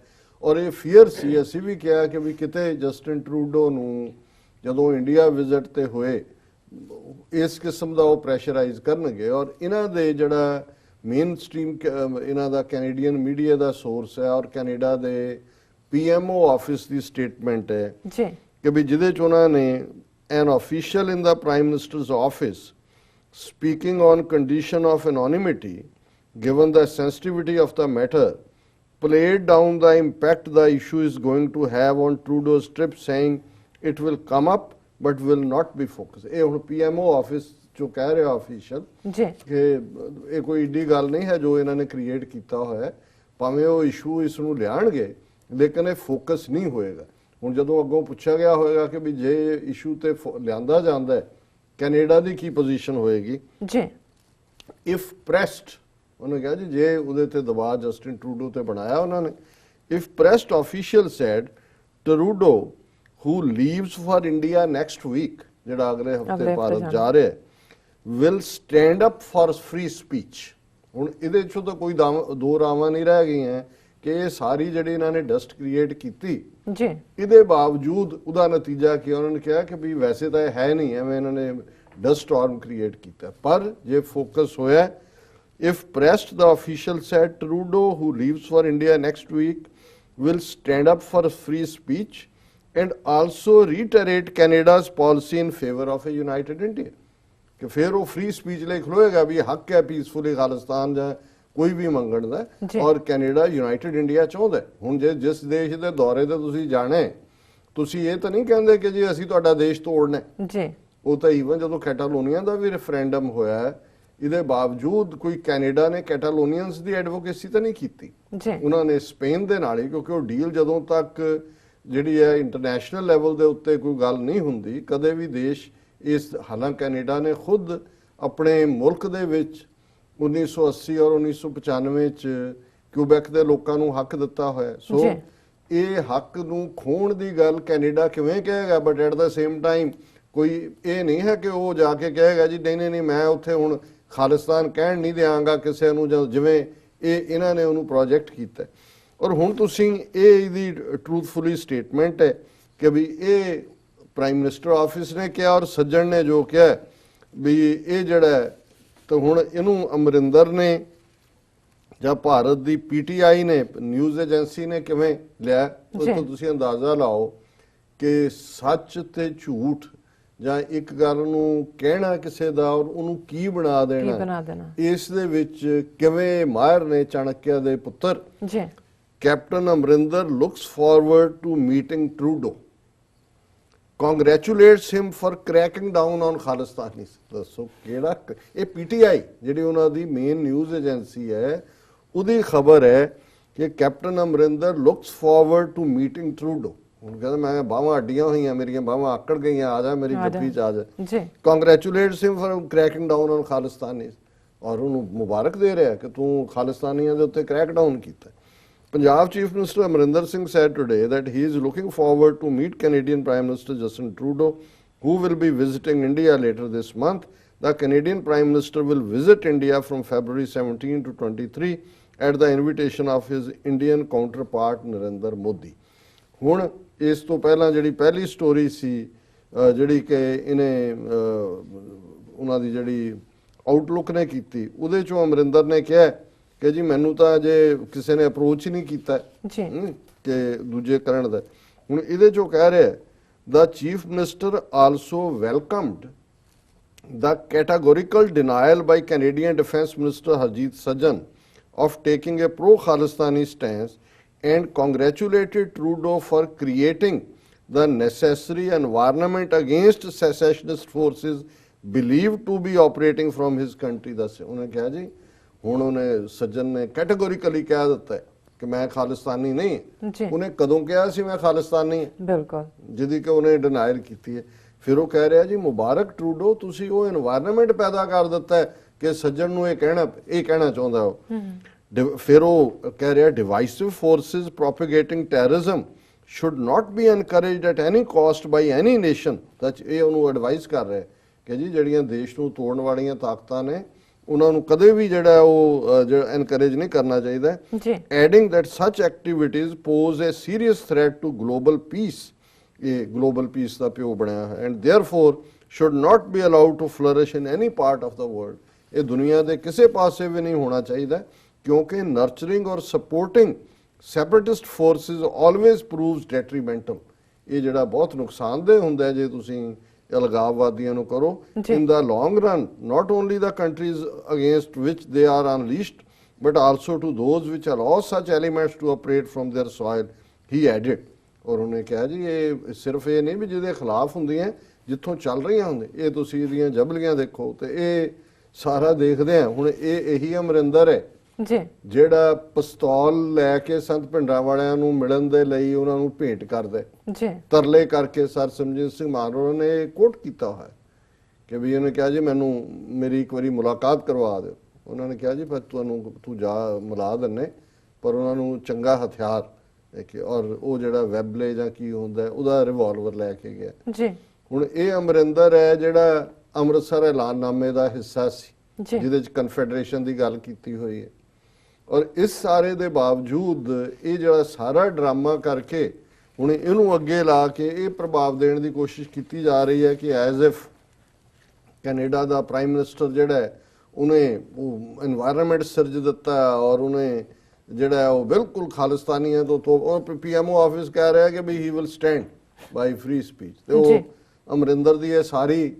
Speaker 2: ਔਰ ਇਹ ਫੀਅਰ ਸੀ। ਅਸੀਂ ਵੀ ਕਿਹਾ ਕਿ ਵੀ ਕਿਤੇ ਜਸਟਿਨ ਟਰੂਡੋ ਨੂੰ ਜਦੋਂ ਇੰਡੀਆ ਵਿਜ਼ਿਟ ਤੇ ਹੋਏ ਇਸ ਕਿਸਮ ਦਾ ਉਹ ਪ੍ਰੈਸ਼ਰਾਈਜ਼ ਕਰਨਗੇ, ਔਰ ਇਹਨਾਂ ਦੇ ਜਿਹੜਾ ਮੇਨ ਸਟ੍ਰੀਮ ਇਹਨਾਂ ਦਾ ਕੈਨੇਡੀਅਨ ਮੀਡੀਆ ਦਾ ਸੋਰਸ ਹੈ ਔਰ ਕੈਨੇਡਾ ਦੇ PMO ਆਫਿਸ ਦੀ ਸਟੇਟਮੈਂਟ ਹੈ ਕਿ ਵੀ ਜਿਹਦੇ 'ਚ ਉਹਨਾਂ ਨੇ an official in the prime minister's office speaking on condition of anonymity, given the sensitivity of the matter, played down the impact the issue is going to have on Trudeau's trip, saying it will come up but will not be focused. ਇਹ ਹੁਣ PMO office ਜੋ ਕਹਿ ਰਿਹਾ official ਕਿ ਇਹ ਕੋਈ ਏਡੀ ਗੱਲ ਨਹੀਂ ਹੈ ਜੋ ਇਹਨਾਂ ਨੇ ਕ੍ਰੀਏਟ ਕੀਤਾ ਹੋਇਆ, ਭਾਵੇਂ ਉਹ ਇਸ਼ੂ ਇਸ ਨੂੰ ਲਿਆਣਗੇ ਲੇਕਿਨ ਇਹ ਫੋਕਸ ਨਹੀਂ ਹੋਏਗਾ। ਹੁਣ ਜਦੋਂ ਅੱਗੋਂ ਪੁੱਛਿਆ ਗਿਆ ਹੋਏਗਾ ਕਿ ਵੀ ਜੇ ਇਸ਼ੂ ਤੇ ਲਿਆਂਦਾ ਜਾਂਦਾ ਹੈ ਕੈਨੇਡਾ ਦੀ ਕੀ ਪੋਜੀਸ਼ਨ ਹੋਏਗੀ ਜੀ, ਇਫ ਪ੍ਰੈਸਡ, ਉਹਨੇ ਕਿਹਾ ਜੀ ਜੇ ਉਹਦੇ ਤੇ ਦਬਾਅ ਜਸਟਿਨ ਟਰੂਡੋ ਤੇ ਬਣਾਇਆ ਉਹਨਾਂ ਨੇ, if pressed official said Trudeau who leaves for India next week, ਜਿਹੜਾ ਅਗਲੇ ਹਫਤੇ ਭਾਰਤ ਜਾ ਰਿਹਾ, will stand up for free speech. ਹੁਣ ਇਹਦੇ ਚੋਂ ਤਾਂ ਕੋਈ ਦੋ ਰਾਵਾਂ ਨਹੀਂ ਰਹਿ ਗਈਆਂ ਕਿ ਇਹ ਸਾਰੀ ਜਿਹੜੀ ਇਹਨਾਂ ਨੇ ਡਸਟ ਕ੍ਰੀਏਟ ਕੀਤੀ ਜੀ, ਇਹਦੇ ਬਾਵਜੂਦ ਉਹਦਾ ਨਤੀਜਾ ਕੀ, ਉਹਨਾਂ ਨੇ ਕਿਹਾ ਕਿ ਵੀ ਵੈਸੇ ਤਾਂ ਇਹ ਹੈ ਨਹੀਂ, ਐਵੇਂ ਇਹਨਾਂ ਨੇ ਡਸਟ ਸਟਾਰਮ ਕ੍ਰੀਏਟ ਕੀਤਾ। ਪਰ ਜੇ ਫੋਕਸ ਹੋਇਆ, if pressed the official said Trudeau who leaves for India next week will stand up for free speech and also reiterate Canada's policy in favour of a united India, ਕਿ ਫਿਰ ਉਹ free speech ਲਈ ਖਲੋਏਗਾ ਵੀ ਹੱਕ ਹੈ peacefully Khalistan ਜਾਂ ਕੋਈ ਵੀ ਮੰਗਣ ਦਾ, ਔਰ ਕੈਨੇਡਾ ਯੂਨਾਈਟਿਡ ਇੰਡੀਆ ਚਾਹੁੰਦਾ। ਹੁਣ ਜੇ ਜਿਸ ਦੇਸ਼ ਦੇ ਦੌਰੇ ਤੇ ਤੁਸੀਂ ਜਾਣੇ, ਤੁਸੀਂ ਇਹ ਤਾਂ ਨਹੀਂ ਕਹਿੰਦੇ ਕਿ ਜੀ ਅਸੀਂ ਤੁਹਾਡਾ ਦੇਸ਼ ਤੋੜਨਾ ਜੀ। ਉਹ ਤਾਂ ਈਵਨ ਜਦੋਂ ਕੈਟਾਲੋਨੀਆ ਦਾ ਵੀ ਰੈਫਰੈਂਡਮ ਹੋਇਆ, ਇਹਦੇ ਬਾਵਜੂਦ ਕੋਈ ਕੈਨੇਡਾ ਨੇ ਕੈਟਾਲੋਨੀਅਨਸ ਦੀ ਐਡਵੋਕੇਸੀ ਤਾਂ ਨਹੀਂ ਕੀਤੀ, ਉਹਨਾਂ ਨੇ ਸਪੇਨ ਦੇ ਨਾਲ ਹੀ, ਕਿਉਂਕਿ ਉਹ ਡੀਲ ਜਦੋਂ ਤੱਕ ਜਿਹੜੀ ਹੈ ਇੰਟਰਨੈਸ਼ਨਲ ਲੈਵਲ ਦੇ ਉੱਤੇ ਕੋਈ ਗੱਲ ਨਹੀਂ ਹੁੰਦੀ, ਕਦੇ ਵੀ ਦੇਸ਼ ਇਸ, ਹਾਲਾਂਕਿ ਕੈਨੇਡਾ ਨੇ ਖੁਦ ਆਪਣੇ ਮੁਲਕ ਦੇ ਵਿੱਚ 1980 ਔਰ 1995 ਚ ਕਿਊਬੈਕ ਦੇ ਲੋਕਾਂ ਨੂੰ ਹੱਕ ਦਿੱਤਾ ਹੋਇਆ। ਸੋ ਇਹ ਹੱਕ ਨੂੰ ਖੋਣ ਦੀ ਗੱਲ ਕੈਨੇਡਾ ਕਿਵੇਂ ਕਹੇਗਾ, but at the same time ਕੋਈ ਇਹ ਨਹੀਂ ਹੈ ਕਿ ਉਹ ਜਾ ਕੇ ਕਹੇਗਾ ਜੀ ਨਹੀਂ ਮੈਂ ਉੱਥੇ ਹੁਣ ਖਾਲਿਸਤਾਨ ਕਹਿਣ ਨਹੀਂ ਦਿਆਂਗਾ ਕਿਸੇ ਨੂੰ, ਜਿਵੇਂ ਇਹਨਾਂ ਨੇ ਉਹਨੂੰ ਪ੍ਰੋਜੈਕਟ ਕੀਤਾ। ਔਰ ਹੁਣ ਤੁਸੀਂ ਇਹਦੀ ਟਰੂਥਫੁਲੀ ਸਟੇਟਮੈਂਟ ਹੈ ਕਿ ਵੀ ਇਹ ਪ੍ਰਾਈਮ ਮਿਨਿਸਟਰ ਆਫਿਸ ਨੇ ਕਿਹਾ ਔਰ ਸੱਜਣ ਨੇ ਜੋ ਕਿਹਾ ਵੀ ਇਹ ਜਿਹੜਾ, ਤਾਂ ਹੁਣ ਇਹਨੂੰ ਅਮਰਿੰਦਰ ਨੇ ਜਾਂ ਭਾਰਤ ਦੀ PTI ਨੇ, ਨਿਊਜ਼ ਏਜੰਸੀ ਨੇ ਕਿਵੇਂ ਲਿਆ, ਉਸ ਤੋਂ ਤੁਸੀਂ ਅੰਦਾਜ਼ਾ ਲਾਓ ਕਿ ਸੱਚ ਤੇ ਝੂਠ ਜਾਂ ਇੱਕ ਗੱਲ ਨੂੰ ਕਹਿਣਾ ਕਿਸੇ ਦਾ ਔਰ ਉਹਨੂੰ ਕੀ ਬਣਾ ਦੇਣਾ, ਇਸ ਦੇ ਵਿੱਚ ਕਿਵੇਂ ਮਾਹਿਰ ਨੇ ਚਾਣਕਿਆ ਦੇ ਪੁੱਤਰ captain Amarinder looks forward to meeting Trudeau, congratulates him for cracking down on Khalistan। ਦੱਸੋ ਕਿਹੜਾ, ਇਹ PTI ਜਿਹੜੀ ਉਹਨਾਂ ਦੀ ਮੇਨ ਨਿਊਜ਼ ਏਜੰਸੀ ਹੈ, ਉਹਦੀ ਖਬਰ ਹੈ ਕਿ captain Amarinder looks forward to meeting Trudeau. ਹੁਣ ਕਹਿੰਦਾ ਮੈਂ ਬਾਹਾਂ ਅੱਡੀਆਂ ਹੋਈਆਂ, ਮੇਰੀਆਂ ਬਾਹਾਂ ਆਕੜ ਗਈਆਂ, ਆ ਜਾ ਮੇਰੀ ਜੱਫੀ ਚ ਆ ਜਾ। Congratulates him for cracking down on Khalistan। ਔਰ ਉਹਨੂੰ ਮੁਬਾਰਕ ਦੇ ਰਿਹਾ ਕਿ ਤੂੰ ਖਾਲਿਸਤਾਨੀਆਂ ਦੇ ਉੱਤੇ ਕ੍ਰੈਕ ਡਾਊਨ ਕੀਤਾ। Punjab Chief Minister Amrinder Singh said today that he is looking forward to meet Canadian Prime Minister Justin Trudeau, who will be visiting India later this month. The Canadian Prime Minister will visit India from February 17 to 23 at the invitation of his Indian counterpart Narendra Modi. ਹੁਣ ਇਸ ਤੋਂ ਪਹਿਲਾਂ ਜਿਹੜੀ ਪਹਿਲੀ story ਸੀ ਜਿਹੜੀ ਕਿ ਇਹਨੇ ਉਹਨਾਂ ਦੀ ਜਿਹੜੀ ਆਊਟਲੁੱਕ ਨੇ ਕੀਤੀ, ਉਹਦੇ ਚੋਂ ਅਮਰਿੰਦਰ ਨੇ ਕਿਹਾ ਕਿ ਜੀ ਮੈਨੂੰ ਤਾਂ ਜੇ ਕਿਸੇ ਨੇ ਅਪਰੋਚ ਹੀ ਨਹੀਂ ਕੀਤਾ ਕਿ ਦੂਜੇ ਕਰਨ ਦਾ। ਹੁਣ ਇਹਦੇ ਚੋਂ ਕਹਿ ਰਿਹਾ the chief minister also welcomed the categorical denial by Canadian Defence Minister Harjit Sajjan of taking a pro-Khalistani stance and congratulated Trudeau for creating the necessary environment against secessionist forces believed to be operating from his country। ਦੱਸਿਆ ਉਹਨੇ ਕਿਹਾ ਜੀ ਹੁਣ ਉਹਨੇ ਸੱਜਣ ਨੇ ਕੈਟੇਗੋਰੀਕਲੀ ਕਹਿ ਦਿੱਤਾ ਕਿ ਮੈਂ ਖਾਲਿਸਤਾਨੀ ਨਹੀਂ। ਉਹਨੇ ਕਦੋਂ ਕਿਹਾ ਸੀ ਮੈਂ ਖਾਲਿਸਤਾਨੀ ਹਾਂ? ਬਿਲਕੁਲ, ਜਿਹਦੀ ਕਿ ਉਹਨੇ ਡਿਨਾਇਲ ਕੀਤੀ ਹੈ। ਫਿਰ ਉਹ ਕਹਿ ਰਿਹਾ ਜੀ ਮੁਬਾਰਕ ਟਰੂਡੋ, ਤੁਸੀਂ ਉਹ এনवायरमेंट ਪੈਦਾ ਕਰ ਦਿੱਤਾ ਕਿ ਸੱਜਣ ਨੂੰ ਇਹ ਕਹਿਣਾ ਚਾਹੁੰਦਾ ਉਹ। ਫਿਰ ਉਹ ਕਹਿ ਰਿਹਾ divisive forces propagating terrorism should not be encouraged at any cost by any nation। ਇਹ ਉਹਨੂੰ ਐਡਵਾਈਸ ਕਰ ਰਿਹਾ ਕਿ ਜੀ ਜਿਹੜੀਆਂ ਦੇਸ਼ ਨੂੰ ਤੋੜਨ ਵਾਲੀਆਂ ਤਾਕਤਾਂ ਨੇ ਉਹਨਾਂ ਨੂੰ ਕਦੇ ਵੀ ਜਿਹੜਾ ਉਹ ਐਨਕਰੇਜ ਨਹੀਂ ਕਰਨਾ ਚਾਹੀਦਾ। Adding that such activities pose a serious threat to global peace. ਇਹ ਗਲੋਬਲ ਪੀਸ ਦਾ ਪਿਓ ਬਣਿਆ ਹੈ and therefore should not be allowed to flourish in any part of the world. ਇਹ ਦੁਨੀਆ ਦੇ ਕਿਸੇ ਪਾਸੇ ਵੀ ਨਹੀਂ ਹੋਣਾ ਚਾਹੀਦਾ ਕਿਉਂਕਿ ਨਰਚਰਿੰਗ ਔਰ ਸਪੋਰਟਿੰਗ ਸੈਪਰੇਟਿਸਟ ਫੋਰਸਿਸ ਆਲਵੇਜ਼ ਪ੍ਰੂਵਸ ਡੈਟਰੀਮੈਂਟਲ। ਇਹ ਜਿਹੜਾ ਬਹੁਤ ਨੁਕਸਾਨਦੇਹ ਹੁੰਦਾ ਜੇ ਤੁਸੀਂ ਅਲਗਾਵਵਾਦੀਆਂ ਨੂੰ ਕਰੋ। In the long run not only the countries against which they are unleashed but also to those which allow such elements to operate from their soil, he added. ਔਰ ਉਹਨੇ ਕਿਹਾ ਜੀ ਇਹ ਸਿਰਫ ਇਹ ਨਹੀਂ ਵੀ ਜਿਹਦੇ ਖਿਲਾਫ ਹੁੰਦੀਆਂ, ਜਿੱਥੋਂ ਚੱਲ ਰਹੀਆਂ ਹੁੰਦੇ ਇਹ ਤੁਸੀਂ ਇਹਦੀਆਂ ਜਬਲੀਆਂ ਦੇਖੋ ਤੇ ਇਹ ਸਾਰਾ ਦੇਖਦੇ ਆ। ਹੁਣ ਇਹੀ ਅਮਰਿੰਦਰ ਹੈ ਜਿਹੜਾ ਪਿਸਤੌਲ ਲੈ ਕੇ ਸੰਤ ਭਿੰਡਰਾਂ ਵਾਲਿਆਂ ਨੂੰ ਮਿਲਣ ਦੇ ਲਈ ਉਹਨਾਂ ਨੂੰ ਭੇਟ ਕਰਦਾ ਤਰਲੇ ਕਰਕੇ। ਸਰ ਸਿਮਰਜੀਤ ਸਿੰਘ ਮਾਨ ਹੋਰਾਂ ਨੇ ਕੋਟ ਕੀਤਾ ਹੋਇਆ ਕਿ ਵੀ ਉਹਨੇ ਕਿਹਾ ਜੀ ਮੈਨੂੰ ਮੇਰੀ ਇੱਕ ਵਾਰੀ ਮੁਲਾਕਾਤ ਕਰਵਾ ਦਿਓ। ਉਹਨਾਂ ਨੇ ਕਿਹਾ ਜੀ ਫਿਰ ਤੂੰ ਜਾ ਮਿਲਾ ਦਿੰਨੇ, ਪਰ ਉਹਨਾਂ ਨੂੰ ਚੰਗਾ ਹਥਿਆਰ ਔਰ ਉਹ ਜਿਹੜਾ ਵੈਬਲੇ ਜਾਂ ਕੀ ਹੁੰਦਾ ਉਹਦਾ ਰਿਵਾਲਵਰ ਲੈ ਕੇ ਗਿਆ। ਹੁਣ ਇਹ ਅਮਰਿੰਦਰ ਹੈ ਜਿਹੜਾ ਅੰਮ੍ਰਿਤਸਰ ਐਲਾਨਨਾਮੇ ਦਾ ਹਿੱਸਾ ਸੀ ਜਿਹਦੇ ਚ ਕਨਫੈਡਰੇਸ਼ਨ ਦੀ ਗੱਲ ਕੀਤੀ ਹੋਈ ਹੈ। ਔਰ ਇਸ ਸਾਰੇ ਦੇ ਬਾਵਜੂਦ ਇਹ ਜਿਹੜਾ ਸਾਰਾ ਡਰਾਮਾ ਕਰਕੇ ਹੁਣ ਇਹਨੂੰ ਅੱਗੇ ਲਾ ਕੇ ਇਹ ਪ੍ਰਭਾਵ ਦੇਣ ਦੀ ਕੋਸ਼ਿਸ਼ ਕੀਤੀ ਜਾ ਰਹੀ ਹੈ ਕਿ as if Canada the prime minister ਜਿਹੜਾ ਉਹਨੇ ਉਹ এনवायरमेंट ਸਿਰਜ ਦਿੱਤਾ ਔਰ ਉਹਨੇ ਜਿਹੜਾ ਉਹ ਬਿਲਕੁਲ ਖਾਲਿਸਤਾਨੀਆਂ ਤੋਂ ਪੀਐਮਓ ਆਫਿਸ ਕਹਿ ਰਿਹਾ ਕਿ ਵੀ he will stand by free speech. ਤੇ ਉਹ ਅਮਰਿੰਦਰ ਦੀ ਇਹ ਸਾਰੀ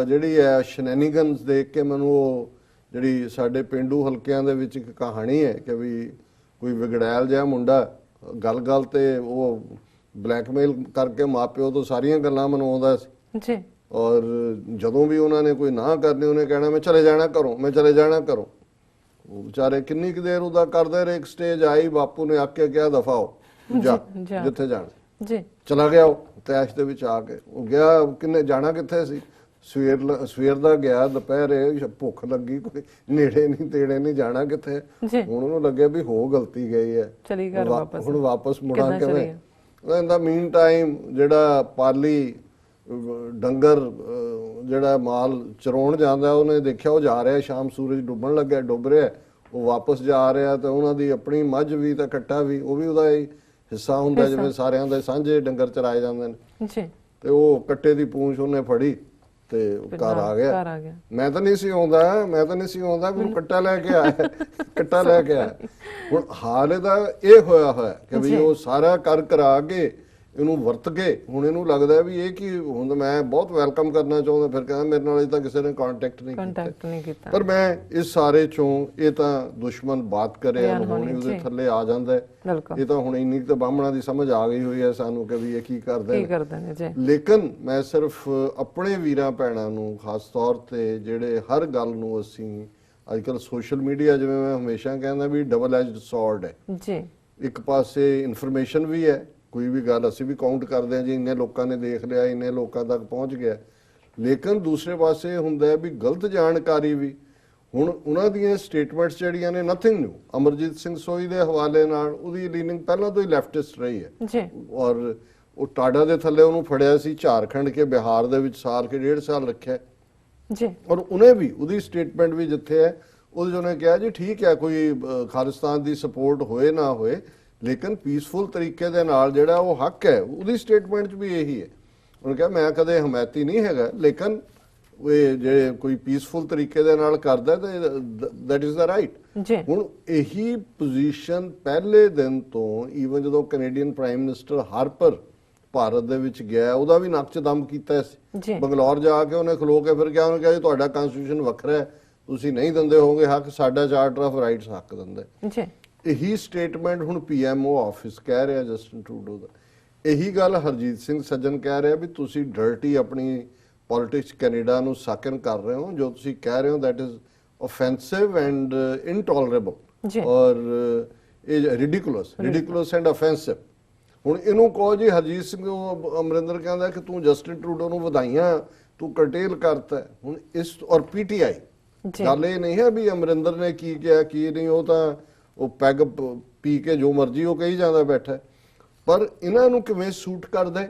Speaker 2: ਜਿਹੜੀ ਹੈ ਸ਼ਨੈਨੀਗਨਸ ਦੇਖ ਕੇ ਮੈਨੂੰ ਉਹ ਜਿਹੜੀ ਸਾਡੇ ਪਿੰਡੂ ਹਲਕਿਆਂ ਦੇ ਵਿੱਚ ਇੱਕ ਕਹਾਣੀ ਹੈ ਕਿ ਵੀ ਕੋਈ ਵਿਗੜੈਲ ਜਿਹਾ ਮੁੰਡਾ ਗੱਲ ਤੇ ਉਹ ਬਲੈਕਮੇਲ ਕਰਕੇ ਮਾਪਿਓ ਤੋਂ ਸਾਰੀਆਂ ਗੱਲਾਂ ਮਨਾਉਂਦਾ ਸੀ ਔਰ ਜਦੋਂ ਵੀ ਉਹਨਾਂ ਨੇ ਕੋਈ ਨਾ ਕਰਨੀ ਉਹਨੇ ਕਹਿਣਾ ਮੈਂ ਚਲੇ ਜਾਣਾ ਘਰੋਂ, ਮੈਂ ਚਲੇ ਜਾਣਾ ਘਰੋਂ। ਉਹ ਵਿਚਾਰੇ ਕਿੰਨੀ ਕੁ ਦੇਰ ਉਹਦਾ ਕਰਦੇ ਰਹੇ। ਇੱਕ ਸਟੇਜ ਆਈ ਬਾਪੂ ਨੇ ਆਕੇ ਕਿਹਾ ਦਫਾ ਹੋ ਜਾ ਜਿੱਥੇ ਜਾਣਾ। ਚਲਾ ਗਿਆ ਉਹ ਤੈਸ਼ ਦੇ ਵਿੱਚ ਆ ਕੇ। ਉਹ ਗਿਆ ਕਿੰਨੇ ਜਾਣਾ ਕਿੱਥੇ ਸੀ? ਸਵੇਰ ਦਾ ਗਿਆ, ਦੁਪਹਿਰੇ ਭੁੱਖ ਲੱਗੀ, ਕੋਈ ਨੇੜੇ ਨਹੀਂ ਤੇੜੇ ਨਹੀਂ, ਜਾਣਾ ਕਿੱਥੇ? ਹੁਣ ਉਹਨੂੰ ਲੱਗਿਆ ਵੀ ਹੋ ਗਲਤੀ ਗਈ ਹੈ, ਹੁਣ ਵਾਪਸ ਮੁੜਾ ਕਿਵੇਂ? ਇਨ ਦਾ ਮੀਨ ਟਾਈਮ ਜਿਹੜਾ ਪਾਲੀ ਡੰਗਰ ਜਿਹੜਾ ਮਾਲ ਚਰਾਉਣ ਜਾਂਦਾ ਉਹਨੇ ਦੇਖਿਆ ਉਹ ਜਾ ਰਿਹਾ ਸ਼ਾਮ ਸੂਰਜ ਡੁੱਬਣ ਲੱਗਿਆ, ਡੁੱਬ ਰਿਹਾ, ਉਹ ਵਾਪਸ ਜਾ ਰਿਹਾ ਤੇ ਉਹਨਾਂ ਦੀ ਆਪਣੀ ਮੱਝ ਵੀ ਤਾਂ ਕੱਟਾ ਵੀ ਉਹ ਵੀ ਉਹਦਾ ਹਿੱਸਾ ਹੁੰਦਾ ਜਿਵੇਂ ਸਾਰਿਆਂ ਦੇ ਸਾਂਝੇ ਡੰਗਰ ਚਰਾਏ ਜਾਂਦੇ ਨੇ। ਤੇ ਉਹ ਕੱਟੇ ਦੀ ਪੂੰਛ ਉਹਨੇ ਫੜੀ ਤੇ ਘਰ ਆ ਗਿਆ। ਮੈਂ ਤਾਂ ਨਹੀਂ ਸੀ ਆਉਂਦਾ ਮੈਨੂੰ ਕੱਟਾ ਲੈ ਕੇ ਆਇਆ, ਕੱਟਾ ਲੈ ਕੇ ਆਇਆ। ਹੁਣ ਹਾਲ ਇਹਦਾ ਇਹ ਹੋਇਆ ਹੋਇਆ ਕਿ ਵੀ ਉਹ ਸਾਰਾ ਕਰਾ ਕੇ ਇਹਨੂੰ ਵਰਤ ਕੇ ਹੁਣ ਇਹਨੂੰ ਲੱਗਦਾ ਵੀ ਇਹ ਕੀ ਹੁੰਦਾ। ਮੈਂ ਬਹੁਤ ਵੈਲਕਮ ਕਰਨਾ ਚਾਹੁੰਦਾ, ਫਿਰ ਕਹਿੰਦਾ ਮੇਰੇ ਨਾਲ ਅਜੇ ਤਾਂ ਕਿਸੇ ਨੇ ਕੰਟੈਕਟ ਨਹੀਂ ਕੀਤਾ। ਪਰ ਮੈਂ ਇਸ ਸਾਰੇ ਚੋਂ ਇਹ ਤਾਂ ਦੁਸ਼ਮਣ ਬਾਤ ਕਰੇ ਅਨਹੋਣੀ ਉਹਦੇ ਥੱਲੇ ਆ ਜਾਂਦਾ ਹੈ। ਇਹ ਤਾਂ ਹੁਣ ਇੰਨੀ ਤਾਂ ਬਾਹਮਣਾ ਦੀ ਸਮਝ ਆ ਗਈ ਹੋਈ ਹੈ ਸਾਨੂੰ ਕਿ ਵੀ ਇਹ ਕੀ ਕਰਦੇ ਨੇ। ਲੇਕਿਨ ਮੈਂ ਸਿਰਫ ਆਪਣੇ ਵੀਰਾਂ ਭੈਣਾਂ ਨੂੰ ਖਾਸ ਤੌਰ ਤੇ ਜਿਹੜੇ ਹਰ ਗੱਲ ਨੂੰ ਅਸੀਂ ਅੱਜ ਕੱਲ੍ਹ ਸੋਸ਼ਲ ਮੀਡੀਆ ਜਿਵੇਂ ਮੈਂ ਹਮੇਸ਼ਾ ਕਹਿੰਦਾ ਵੀ ਡਬਲ ਐਜਡ ਸੌਰਡ ਹੈ। ਇੱਕ ਪਾਸੇ ਇਨਫੋਰਮੇਸ਼ਨ ਵੀ ਹੈ, ਕੋਈ ਵੀ ਗੱਲ ਅਸੀਂ ਵੀ ਕਾਊਂਟ ਕਰਦੇ ਹਾਂ ਜੀ ਇੰਨੇ ਲੋਕਾਂ ਨੇ ਦੇਖ ਲਿਆ, ਇੰਨੇ ਲੋਕਾਂ ਤੱਕ ਪਹੁੰਚ ਗਿਆ। ਲੇਕਿਨ ਦੂਸਰੇ ਪਾਸੇ ਹੁੰਦਾ ਵੀ ਗਲਤ ਜਾਣਕਾਰੀ ਵੀ। ਹੁਣ ਉਹਨਾਂ ਦੀਆਂ ਸਟੇਟਮੈਂਟਸ ਜਿਹੜੀਆਂ ਨੇ ਨਥਿੰਗ ਨਿਊ। ਅਮਰਜੀਤ ਸਿੰਘ ਸੋਈ ਦੇ ਹਵਾਲੇ ਨਾਲ ਉਹਦੀ ਲੀਨਿੰਗ ਪਹਿਲਾਂ ਤੋਂ ਹੀ ਲੈਫਟਿਸਟ ਰਹੀ ਹੈ
Speaker 1: ਜੀ,
Speaker 2: ਔਰ ਉਹ ਟਾਡਾ ਦੇ ਥੱਲੇ ਉਹਨੂੰ ਫੜਿਆ ਸੀ, ਝਾਰਖੰਡ ਕੇ ਬਿਹਾਰ ਦੇ ਵਿੱਚ ਸਾਲ ਕੇ 1.5 ਸਾਲ ਰੱਖਿਆ
Speaker 1: ਜੀ,
Speaker 2: ਔਰ ਉਹਨੇ ਵੀ ਉਹਦੀ ਸਟੇਟਮੈਂਟ ਵੀ ਜਿੱਥੇ ਹੈ ਉਹਦੇ 'ਚ ਉਹਨੇ ਕਿਹਾ ਜੀ ਠੀਕ ਹੈ ਕੋਈ ਖਾਲਿਸਤਾਨ ਦੀ ਸਪੋਰਟ ਹੋਏ ਨਾ ਹੋਏ ਲੇਕਿਨ ਪੀਸਫੁਲ ਤਰੀਕੇ ਦੇ ਨਾਲ ਜਿਹੜਾ ਉਹ ਹੱਕ ਹੈ, ਉਹਦੀ ਸਟੇਟਮੈਂਟ 'ਚ ਵੀ ਇਹੀ ਹੈ। ਉਹਨੇ ਕਿਹਾ ਮੈਂ ਕਦੇ ਹਮਾਇਤੀ ਨਹੀਂ ਹੈਗਾ ਲੇਕਿਨ ਇਹ ਜੇ ਕੋਈ ਪੀਸਫੁਲ ਤਰੀਕੇ ਦੇ ਨਾਲ ਕਰਦਾ ਤਾਂ ਦੈਟ ਇਜ਼ ਦਾ ਰਾਈਟ। ਹੁਣ ਇਹੀ ਪੋਜੀਸ਼ਨ ਪਹਿਲੇ ਦਿਨ ਤੋਂ ਈਵਨ ਜਦੋਂ Canadian prime minister Harper Bharat ਦੇ ਵਿੱਚ ਗਿਆ ਉਹਦਾ ਵੀ ਨੱਕ 'ਚ ਦਮ ਕੀਤਾ ਸੀ। ਬੰਗਲੌਰ ਜਾ ਕੇ ਉਹਨੇ ਖਲੋ ਕੇ ਫਿਰ ਕਿਹਾ, ਉਹਨੇ ਕਿਹਾ ਜੀ ਤੁਹਾਡਾ ਕਨਸਟੀਟਿਊਸ਼ਨ ਵੱਖਰਾ ਹੈ, ਤੁਸੀਂ ਨਹੀਂ ਦਿੰਦੇ ਹੋਗੇ ਹੱਕ, ਸਾਡਾ ਚਾਰਟਰ ਆਫ ਰਾਈਟਸ ਹੱਕ ਦਿੰਦਾ। ਇਹੀ ਸਟੇਟਮੈਂਟ ਹੁਣ ਪੀਐਮਓ ਆਫਿਸ ਕਹਿ ਰਿਹਾ ਜਸਟਿਨ ਟਰੂਡੋ ਦਾ। ਇਹੀ ਗੱਲ ਹਰਜੀਤ ਸਿੰਘ ਸੱਜਣ ਕਹਿ ਰਿਹਾ ਵੀ ਤੁਸੀਂ ਡਰਟੀ ਆਪਣੀ ਪੋਲਿਟਿਕਸ ਕੈਨੇਡਾ ਨੂੰ ਸਾਕਨ ਕਰ ਰਹੇ ਹੋ, ਜੋ ਤੁਸੀਂ ਕਹਿ ਰਹੇ ਹੋ that is offensive and intolerable ਔਰ ਇਹ ridiculous and offensive। ਹੁਣ ਇਹਨੂੰ ਕਹੋ ਜੀ ਹਰਜੀਤ ਸਿੰਘ ਅਮਰਿੰਦਰ ਕਹਿੰਦਾ ਕਿ ਤੂੰ ਜਸਟਿਨ ਟਰੂਡੋ ਨੂੰ ਵਧਾਈਆਂ, ਤੂੰ ਕਰਟੇਲ ਕਰਤਾ। ਹੁਣ ਇਸ ਔਰ ਪੀਟੀਆਈ ਗੱਲ ਇਹ ਨਹੀਂ ਹੈ ਵੀ ਅਮਰਿੰਦਰ ਨੇ ਕੀ ਕਿਹਾ ਕੀ ਨਹੀਂ, ਉਹ ਤਾਂ ਉਹ ਪੈਗ ਪੀ ਕੇ ਜੋ ਮਰਜ਼ੀ ਉਹ ਕਹੀ ਜਾਂਦਾ ਬੈਠਾ, ਪਰ ਇਹਨਾਂ ਨੂੰ ਕਿਵੇਂ ਸੂਟ ਕਰਦਾ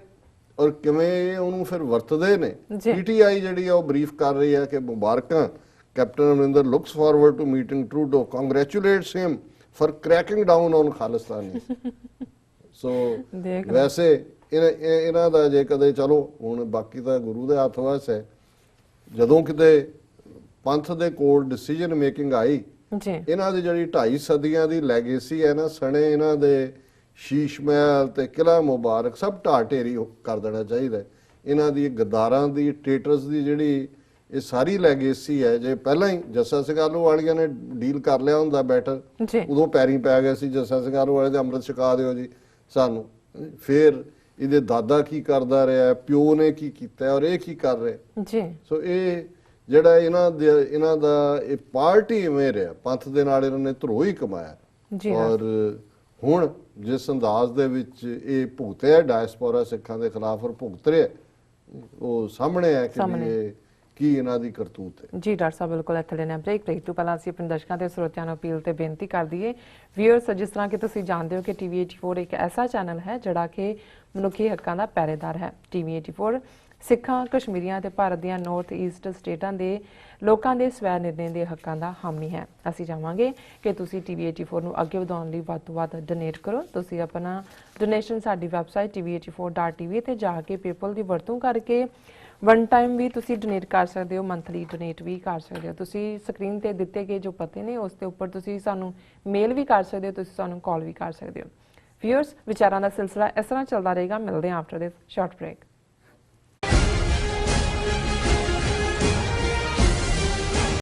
Speaker 2: ਔਰ ਕਿਵੇਂ ਉਹਨੂੰ ਫਿਰ ਵਰਤਦੇ ਨੇ। ਪੀਟੀਆਈ ਜਿਹੜੀ ਆ ਉਹ ਬਰੀਫ ਕਰ ਰਹੀ ਹੈ ਕਿ ਮੁਬਾਰਕਾਂ, Captain Amrinder looks forward to meeting Trudeau, congratulates him for cracking down on Khalistanis। So ਵੈਸੇ ਇਹਨਾਂ ਦਾ ਜੇ ਕਦੇ ਚਲੋ ਹੁਣ ਬਾਕੀ ਤਾਂ ਗੁਰੂ ਦੇ ਹੱਥ ਵਾਸ ਹੈ, ਜਦੋਂ ਕਿਤੇ ਪੰਥ ਦੇ ਕੋਲ ਡਿਸੀਜਨ ਮੇਕਿੰਗ ਆਈ ਇਹਨਾਂ ਦੀ ਜਿਹੜੀ 2.5 ਸਦੀਆਂ ਦੀ ਲੈਗੇਸੀ ਹੈ ਨਾ, ਸਣੇ ਇਹਨਾਂ ਦੇ ਸ਼ੀਸ਼ ਮਹਿਲ ਤੇ ਕਿਲ੍ਹਾ ਮੁਬਾਰਕ ਸਭ ਢਾਹ ਢੇਰੀ ਕਰ ਦੇਣਾ ਚਾਹੀਦਾ। ਇਹਨਾਂ ਦੀ ਗਦਾਰਾਂ ਦੀ ਟੇਟਰਸ ਦੀ ਜਿਹੜੀ ਇਹ ਸਾਰੀ ਲੈਗੇਸੀ ਹੈ, ਜੇ ਪਹਿਲਾਂ ਹੀ ਜੱਸਾ ਸਿੰਘ ਆਹਲੂਵਾਲੀਆ ਨੇ ਡੀਲ ਕਰ ਲਿਆ ਹੁੰਦਾ ਬੈਟਰ, ਉਦੋਂ ਪੈਰੀ ਪੈ ਗਏ ਸੀ ਜੱਸਾ ਸਿੰਘ ਆਹਲੂਵਾਲੀਆ ਦੇ ਅੰਮ੍ਰਿਤ ਛਕਾ ਦਿਓ ਜੀ ਸਾਨੂੰ, ਫਿਰ ਇਹਦੇ ਦਾਦਾ ਕੀ ਕਰਦਾ ਰਿਹਾ, ਪਿਓ ਨੇ ਕੀ ਕੀਤਾ ਔਰ ਇਹ ਕੀ ਕਰ ਰਿਹਾ। ਸੋ ਇਹ ਜਿਹੜਾ ਇਹਨਾਂ ਦਾ ਇਹ ਪਾਰਟੀ ਇਵੇਂ ਰਿਹਾ, ਪੰਥ ਦੇ ਨਾਲ ਇਹਨਾਂ ਨੇ ਧਰੋ ਹੀ ਕਮਾਇਆ ਔਰ ਹੁਣ ਜਿਸ ਅੰਦਾਜ਼ ਦੇ ਵਿੱਚ ਇਹ ਭੁਗਤਿਆ ਡਾਇਸਪੋਰਾ ਸਿੱਖਾਂ ਦੇ ਖਿਲਾਫ ਔਰ ਭੁਗਤ ਰਿਹਾ, ਉਹ ਸਾਹਮਣੇ ਹੈ ਕਿ ਇਹ ਕੀ ਇਹਨਾਂ ਦੀ ਕਰਤੂਤ ਹੈ।
Speaker 1: ਜੀ ਡਾਕਟਰ ਸਾਹਿਬ ਬਿਲਕੁਲ ਇੱਥੇ ਲੈਣਾ ਬ੍ਰੇਕ ਤੋਂ ਪਹਿਲਾਂ ਅਸੀਂ ਆਪਣੇ ਦਰਸ਼ਕਾਂ ਤੇ ਸਰੋਤਿਆਂ ਨੂੰ ਅਪੀਲ ਤੇ ਬੇਨਤੀ ਕਰ ਦਈਏ। ਵਿਊਅਰਸ, ਜਿਸ ਤਰ੍ਹਾਂ ਕਿ ਤੁਸੀਂ ਜਾਣਦੇ ਹੋ ਕਿ ਟੀਵੀ 84 ਇੱਕ ਐਸਾ ਚੈਨਲ ਹੈ ਜਿਹੜਾ ਕਿ ਮਨੁੱਖੀ ਹੱਕਾਂ ਦਾ ਪਹਿਰੇਦਾਰ ਹੈ। ਟੀਵੀ 84 ਸਿੱਖਾਂ, ਕਸ਼ਮੀਰੀਆਂ ਤੇ ਭਾਰਤ ਦੀਆਂ ਨਾਰਥ ਈਸਟ ਸਟੇਟਾਂ ਦੇ ਲੋਕਾਂ ਦੇ ਸਵੈ ਨਿਰਣੇ ਦੇ ਹੱਕਾਂ ਦਾ ਹਾਮੀ ਹੈ। ਅਸੀਂ ਚਾਹਾਂਗੇ ਕਿ ਤੁਸੀਂ ਟੀਵੀ 84 ਨੂੰ ਅੱਗੇ ਵਧਾਉਣ ਲਈ ਵੱਧ ਤੋਂ ਵੱਧ ਡੋਨੇਟ ਕਰੋ। ਤੁਸੀਂ ਆਪਣਾ ਡੋਨੇਸ਼ਨ ਸਾਡੀ ਵੈਬਸਾਈਟ tv84.tv ਤੇ ਜਾ ਕੇ ਪੇਪਲ ਦੀ ਵਰਤੋਂ ਕਰਕੇ ਵਨ ਟਾਈਮ ਵੀ ਤੁਸੀਂ ਡੋਨੇਟ ਕਰ ਸਕਦੇ ਹੋ, ਮੰਥਲੀ ਡੋਨੇਟ ਵੀ ਕਰ ਸਕਦੇ ਹੋ। ਤੁਸੀਂ ਸਕਰੀਨ ਤੇ ਦਿੱਤੇ ਗਏ ਜੋ ਪਤੇ ਨੇ ਉਸ ਦੇ ਉੱਪਰ ਤੁਸੀਂ ਸਾਨੂੰ ਮੇਲ ਵੀ ਕਰ ਸਕਦੇ ਹੋ, ਤੁਸੀਂ ਸਾਨੂੰ ਕਾਲ ਵੀ ਕਰ ਸਕਦੇ ਹੋ। ਵਿਊਅਰਸ, ਵਿਚਾਰਾਂ ਦਾ ਸਿਲਸਿਲਾ ਇਸ ਤਰ੍ਹਾਂ ਚੱਲਦਾ ਰਹੇਗਾ। ਮਿਲਦੇ ਹਾਂ ਆਫਟਰ ਦਿਸ ਸ਼ਾਰਟ ਬ੍ਰੇਕ।